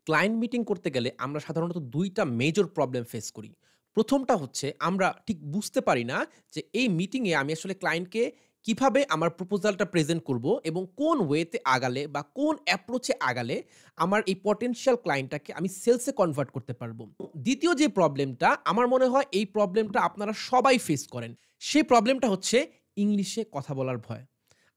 Client meeting করতে গেলে আমরা সাধারণত ২ টা মেজর প্রবলেম ফেস করি। ১ম টা হচ্ছে আমরা ঠিক বুঝতে পারি না যে এই মিটিংয়ে আমি আসলে ক্লায়েন্টকে কিভাবে আমার প্রপোজালটা প্রেজেন্ট করব এবং কোন ওয়েতে আগালে বা কোন অ্যাপ্রোচে আগালে আমার এই পটেনশিয়াল ক্লায়েন্টটাকে আমি সেলস এ কনভার্ট করতে পারব। ২য় যে প্রবলেমটা আমার মনে হয় এই প্রবলেমটা আপনারা সবাই ফেস করেন। সেই প্রবলেমটা হচ্ছে ইংলিশে কথা বলার ভয়।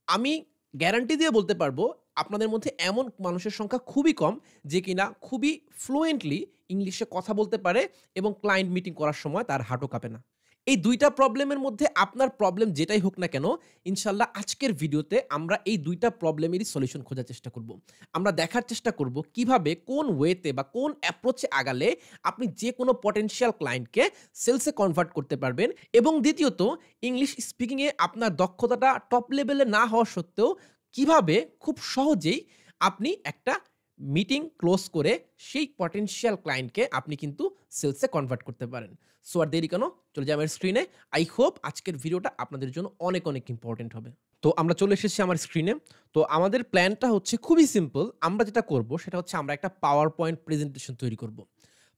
আমি গ্যারান্টি দিয়ে বলতে পারবো, আপনাদের মধ্যে এমন মানুষের সংখ্যা খুবই কম, যে কিনা খুবই ফ্লুয়েন্টলি ইংলিশে কথা বলতে পারে এবং ক্লায়েন্ট মিটিং করার সময় তার হাঁটু কাঁপে না। এই ২ টা প্রবলেমের মধ্যে আপনার প্রবলেম যেটাই হোক না কেন, ইনশাআল্লাহ আজকের ভিডিওতে আমরা এই ২ টা প্রবলেমেরই সলিউশন খোঁজার চেষ্টা করব। আমরা দেখার চেষ্টা করব কিভাবে কোন ওয়েতে বা কোন অ্যাপ্রোচ এ আগালে আপনি যেকোনো পটেনশিয়াল ক্লায়েন্টকে সেলস এ কনভার্ট করতে পারবেন এবং দ্বিতীয়ত ইংলিশ স্পিকিং এ আপনার দক্ষতাটা টপ লেভেলে না হওয়া সত্ত্বেও কিভাবে খুব সহজেই আপনি একটা মিটিং ক্লোজ করে সেই পটেনশিয়াল ক্লায়েন্টকে আপনি কিন্তু সেলসে কনভার্ট করতে পারেন। সো আর দেরি কেন? চলে যাই আমার স্ক্রিনে। আই হোপ আজকের ভিডিওটা আপনাদের জন্য অনেক, অনেক ইম্পোর্টেন্ট হবে। তো আমরা চলে এসেছি আমার স্ক্রিনে। তো আমাদের প্ল্যানটা হচ্ছে খুবই সিম্পল। আমরা যেটা করব সেটা হচ্ছে আমরা একটা পাওয়ার পয়েন্ট প্রেজেন্টেশন তৈরি করব।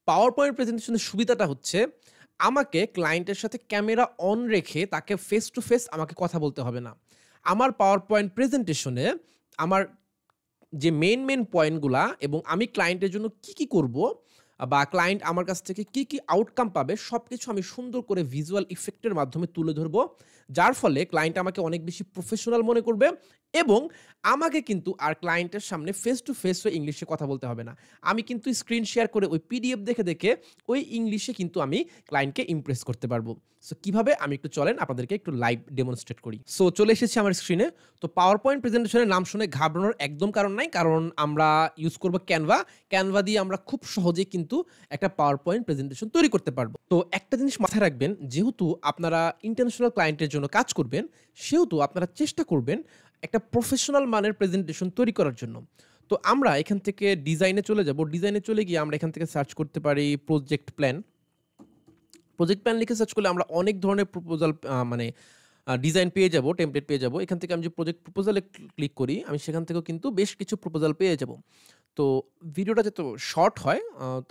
পাওয়ার পয়েন্ট প্রেজেন্টেশনের সুবিধাটা হচ্ছে আমাকে ক্লায়েন্টের সাথে ক্যামেরা অন রেখে তাকে ফেস টু ফেস আমাকে কথা বলতে হবে না। আমার পাওয়ার পয়েন্ট প্রেজেন্টেশনে আমার যে মেইন পয়েন্টগুলা এবং আমি ক্লায়েন্টের জন্য কি করব বা ক্লায়েন্ট আমার কাছ থেকে কি আউটকাম পাবে সবকিছু আমি সুন্দর করে ভিজুয়াল ইফেক্টের মাধ্যমে তুলে ধরব। যার ফলে ক্লায়েন্ট আমাকে অনেক বেশি প্রফেশনাল মনে করবে এবং আমাকে কিন্তু আর ক্লায়েন্টের সামনে ফেস টু ফেস হয়ে ইংলিশে কথা বলতে হবে না। আমি কিন্তু স্ক্রিন শেয়ার করে ওই পিডিএফ দেখে ওই ইংলিশে কিন্তু আমি ক্লায়েন্টকে ইমপ্রেস করতে পারবো। সো কিভাবে আমি একটু চলেন আপনাদেরকে একটু লাইভ ডেমনস্ট্রেট করি। সো চলে এসেছি আমার স্ক্রিনে। তো পাওয়ার পয়েন্ট প্রেজেন্টেশনের নাম শুনে ঘাবড়ানোর একদম কারণ নাই। কারণ আমরা ইউজ করব ক্যানভা। ক্যানভা দিয়ে আমরা খুব সহজেই কিন্তু একটা পাওয়ার পয়েন্ট প্রেজেন্টেশন তৈরি করতে পারবো। তো একটা জিনিস মাথায় রাখবেন, যেহেতু আপনারা ইন্টারন্যাশনাল ক্লায়েন্টের জন্য কাজ করবেন, সেহেতু আপনারা চেষ্টা করবেন একটা প্রফেশনাল মানের প্রেজেন্টেশন তৈরি করার জন্য। তো আমরা এখান থেকে ডিজাইনে চলে যাব। ডিজাইনে চলে গিয়ে আমরা এখান থেকে সার্চ করতে পারি প্রজেক্ট প্ল্যান। প্রজেক্ট প্ল্যান লিখে সার্চ করলে আমরা অনেক ধরনের প্রপোজাল মানে ডিজাইন পেয়ে যাব, টেমপ্লেট পেয়ে যাব। এখান থেকে আমি যে প্রজেক্ট প্রপোজালে ক্লিক করি, আমি সেখান থেকেও কিন্তু বেশ কিছু প্রপোজাল পেয়ে যাব। তো ভিডিওটা যাতে শর্ট হয়,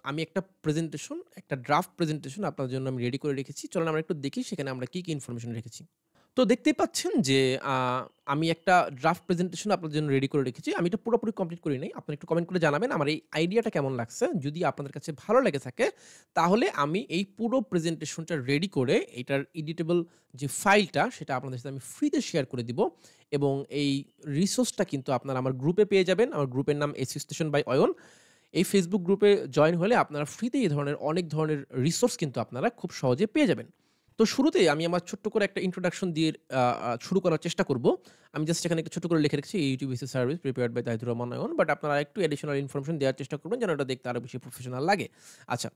আমি একটা প্রেজেন্টেশন, একটা ড্রাফট প্রেজেন্টেশন আপনার জন্য আমি রেডি করে রেখেছি। চলেন আমরা একটু দেখি সেখানে আমরা কি ইনফরমেশন রেখেছি। তো দেখতেই পাচ্ছেন যে আ আমি একটা ড্রাফট প্রেজেন্টেশন আপনাদের জন্য রেডি করে রেখেছি। আমি এটা পুরোপুরি কমপ্লিট করি নাই। আপনারা একটু কমেন্ট করে জানাবেন আমার এই আইডিয়াটা কেমন লাগছে। যদি আপনাদের কাছে ভালো লেগে থাকে, তাহলে আমি এই পুরো প্রেজেন্টেশনটা রেডি করে এটার এডিটেবল যে ফাইলটা সেটা আপনাদের সাথে আমি ফ্রিতে শেয়ার করে দিব এবং এই রিসোর্সটা কিন্তু আপনারা আমার গ্রুপে পেয়ে যাবেন। আমার গ্রুপের নাম এসইও স্টেশন বাই অয়ন। এই ফেসবুক গ্রুপে জয়েন হলে আপনারা ফ্রিতে এই ধরনের অনেক ধরনের রিসোর্স কিন্তু আপনারা খুব সহজে পেয়ে যাবেন। তো শুরুতেই আমি আমার ছোট্ট করে একটা ইন্ট্রোডাকশন দিয়ে শুরু করার চেষ্টা করব। আমি জাস্ট এখানে একটু ছোট করে লিখে রেখেছি YouTube as a service prepared by Tahidur Rahman Nayan. But আপনারা একটু অ্যাডিশনাল ইনফরমেশন দেওয়ার চেষ্টা করবেন যেন এটা দেখতে আরো বেশি প্রফেশনাল লাগে। আচ্ছা,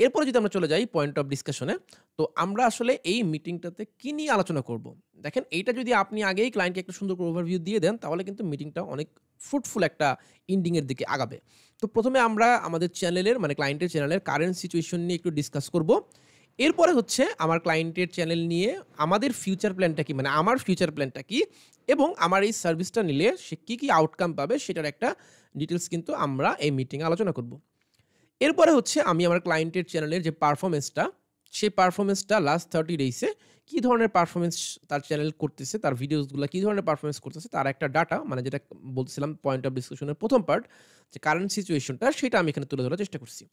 এরপরে যদি আমরা চলে যাই পয়েন্ট অফ ডিসকাশনে, তো আমরা আসলে এই মিটিংটাতে কি নিয়ে আলোচনা করব? দেখেন, এইটা যদি আপনি আগেই ক্লায়েন্টকে একটা সুন্দর করে ওভারভিউ দিয়ে দেন, তাহলে কিন্তু মিটিংটা অনেক ফ্রুটফুল একটা এন্ডিং এর দিকে আগাবে। তো প্রথমে আমরা আমাদের চ্যানেলের মানে ক্লায়েন্টের চ্যানেলের কারেন্ট সিচুয়েশন নিয়ে একটু ডিসকাস করব। এরপরে হচ্ছে আমার ক্লায়েন্টের চ্যানেল নিয়ে আমাদের ফিউচার প্ল্যানটা কি, মানে আমার ফিউচার প্ল্যানটা কি এবং আমার এই সার্ভিসটা নিলে সে কি আউটকাম পাবে সেটার একটা ডিটেইলস কিন্তু আমরা এই মিটিংয়ে আলোচনা করব। এরপরে হচ্ছে আমি আমার ক্লায়েন্টের চ্যানেলের যে পারফরম্যান্সটা, সেই পারফরম্যান্সটা লাস্ট 30 ডেইসে কি ধরনের পারফরম্যান্স তার চ্যানেল করতেছে, তার ভিডিওসগুলা কি ধরনের পারফরম্যান্স করতেছে তার একটা ডাটা, মানে যেটা বলতেছিলাম পয়েন্ট অফ ডিসকাশনের ১ম পার্ট, যে কারেন্ট সিচুয়েশনটা সেটা আমি এখানে তুলে ধরার চেষ্টা করছি।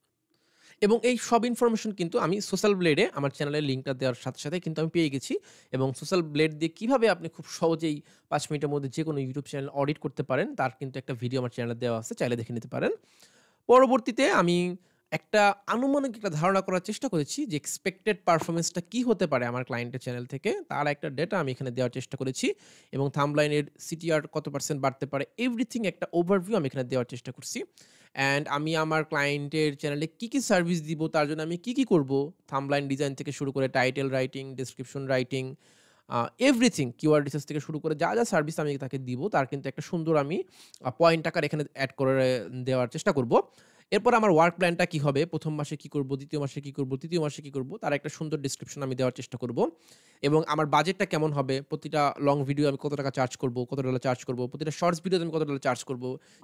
এবং এই সব ইনফরমেশন কিন্তু আমি সোশ্যাল ব্লেডে আমার চ্যানেলের লিঙ্কটা দেওয়ার সাথে কিন্তু আমি পেয়ে গেছি এবং সোশ্যাল ব্লেড দিয়ে কিভাবে আপনি খুব সহজেই ৫ মিনিটের মধ্যে যেকোনো ইউটিউব চ্যানেল অডিট করতে পারেন তার কিন্তু একটা ভিডিও আমার চ্যানেলে দেওয়া আছে, চাইলে দেখে নিতে পারেন। পরবর্তীতে আমি একটা আনুমানিক একটা ধারণা করার চেষ্টা করেছি যে এক্সপেক্টেড পারফরম্যান্সটা কি হতে পারে আমার ক্লায়েন্টের চ্যানেল থেকে, তার একটা ডেটা আমি এখানে দেওয়ার চেষ্টা করেছি এবং থাম্বলাইনের সিটিআর কত % বাড়তে পারে, এভরিথিং একটা ওভারভিউ আমি এখানে দেওয়ার চেষ্টা করছি। অ্যান্ড আমি আমার ক্লায়েন্টের চ্যানেলে কি সার্ভিস দিব, তার জন্য আমি কি করব, থাম্বলাইন ডিজাইন থেকে শুরু করে title writing, description writing, everything, keyword research থেকে শুরু করে যা সার্ভিস আমি তাকে দিব তার কিন্তু একটা সুন্দর আমি পয়েন্ট আকার এখানে অ্যাড করে দেওয়ার চেষ্টা করব। এরপর আমার ওয়ার্ক প্ল্যানটা কি হবে, ১ম মাসে কি করব, ২য় মাসে কি করব, ৩য় মাসে কি করব, তার একটা সুন্দর ডেসক্রিপশন আমি দেওয়ার চেষ্টা করব। এবং আমার বাজেটটা কেমন হবে, প্রতিটা লং ভিডিও আমি কত টাকা চার্জ করব, কত ডলার চার্জ করব, প্রতিটা শর্টস ভিডিওতে আমি কত ডলার চার্জ করব,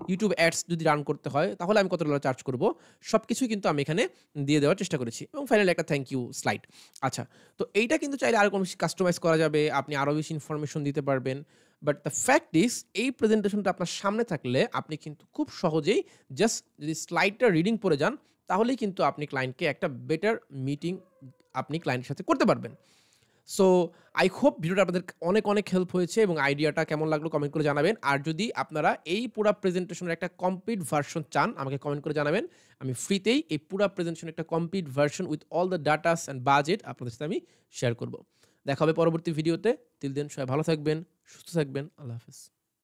YouTube অ্যাডস যদি রান করতে হয় তাহলে আমি কত ডলার চার্জ করব। সবকিছুই কিন্তু আমি এখানে দিয়ে দেওয়ার চেষ্টা করেছি এবং ফাইনালি একটা থ্যাংক ইউ স্লাইড। আচ্ছা, তো এইটা কিন্তু চাইলে আরো কোনো বেশি কাস্টমাইজ করা যাবে। আপনি আরো বেশি ইনফরমেশন দিতে পারবেন। বাট দ্য ফ্যাক্ট ইস এই প্রেজেন্টেশনটা আপনার সামনে থাকলে আপনি কিন্তু খুব সহজেই জাস্ট যদি স্লাইডটা রিডিং পড়ে যান, তাহলেই কিন্তু আপনি ক্লায়েন্টকে একটা বেটার মিটিং আপনি ক্লায়েন্টের সাথে করতে পারবেন। সো আই হোপ ভিডিওটা আপনাদের অনেক, অনেক হেল্প হয়েছে এবং আইডিয়াটা কেমন লাগলো কমেন্ট করে জানাবেন। আর যদি আপনারা এই পুরা প্রেজেন্টেশনের একটা কমপ্লিট ভার্সন চান, আমাকে কমেন্ট করে জানাবেন। আমি ফ্রিতেই এই পুরা প্রেজেন্টেশনের একটা complete version with all the datas and budget আপনাদের সাথে আমি শেয়ার করব। দেখা হবে পরবর্তী ভিডিওতে। টিল দেন সবাই ভালো থাকবেন, সুস্থ থাকবেন। আল্লাহ হাফেজ।